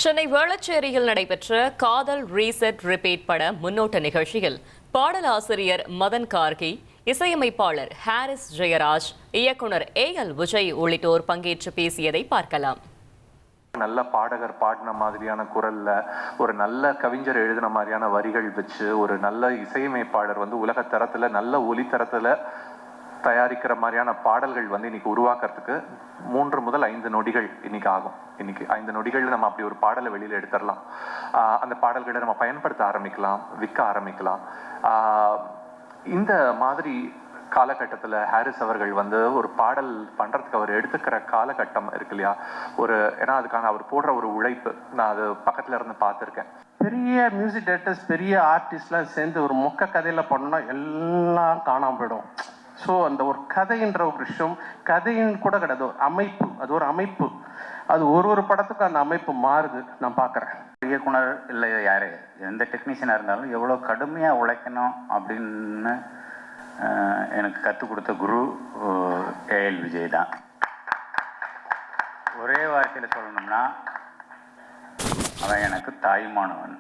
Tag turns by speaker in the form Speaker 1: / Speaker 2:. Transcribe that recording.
Speaker 1: சென்னை வேளச்சேரியில் நடைபெற்ற காதல் reset repeat பட முன்னோட்ட நிகழ்ச்சியில் பாடலாசிரியர் மதன் கார்கி, இசையமைப்பாளர் ஹாரிஸ் ஜெயராஜ், இயக்குனர் ஏஎல் விஜய் உள்ளிட்டோர் பங்கேற்று பேசியதை பார்க்கலாம்.
Speaker 2: நல்ல பாடகர் பாடின மாதிரியான குரல்ல, ஒரு நல்ல கவிஞர் எழுதின மாதிரியான வரிகள் வச்சு, ஒரு நல்ல இசையமைப்பாளர் உலக தரத்துல நல்ல ஒலி தரத்துல தயாரிக்கிற மாதிரியான பாடல்கள் இன்னைக்கு உருவாக்குறதுக்கு 3 முதல் 5 நொடிகள் இன்னைக்கு ஆகும். இன்னைக்கு 5 நொடிகள் நம்ம அப்படி ஒரு பாடலை வெளியில எடுத்துடலாம். அந்த பாடல்களை நம்ம பயன்படுத்த ஆரம்பிக்கலாம், விற்க ஆரம்பிக்கலாம். இந்த மாதிரி காலகட்டத்தில் ஹாரிஸ் அவர்கள் ஒரு பாடல் பண்றதுக்கு அவர் எடுத்துக்கிற காலகட்டம் இருக்கு இல்லையா, ஏன்னா அதுக்கான அவர் போடுற ஒரு உழைப்பு நான் அது பக்கத்துல இருந்து பார்த்துருக்கேன்.
Speaker 3: பெரிய மியூசிக் டைரக்டர்ஸ், பெரிய ஆர்டிஸ்ட்லாம் சேர்ந்து ஒரு மொக்க கதையில பண்ணோம்னா எல்லாம் காணாம போயிடும். ஸோ அந்த ஒரு கதைன்ற ஒரு விஷயம், கதையின் கூட கிடையாது, ஒரு அமைப்பு, அது ஒரு அமைப்பு. அது ஒரு படத்துக்கு அந்த அமைப்பு மாறுது. நான் பார்க்குறேன்.
Speaker 4: இயக்குனர் இல்லை யார் எந்த டெக்னீஷியனாக இருந்தாலும் எவ்வளோ கடுமையாக உழைக்கணும் அப்படின்னு எனக்கு கற்றுக் கொடுத்த குரு ஏஎல் விஜய் தான். ஒரே வார்த்தையில் சொல்லணும்னா அவன் எனக்கு தாய்மானவன்.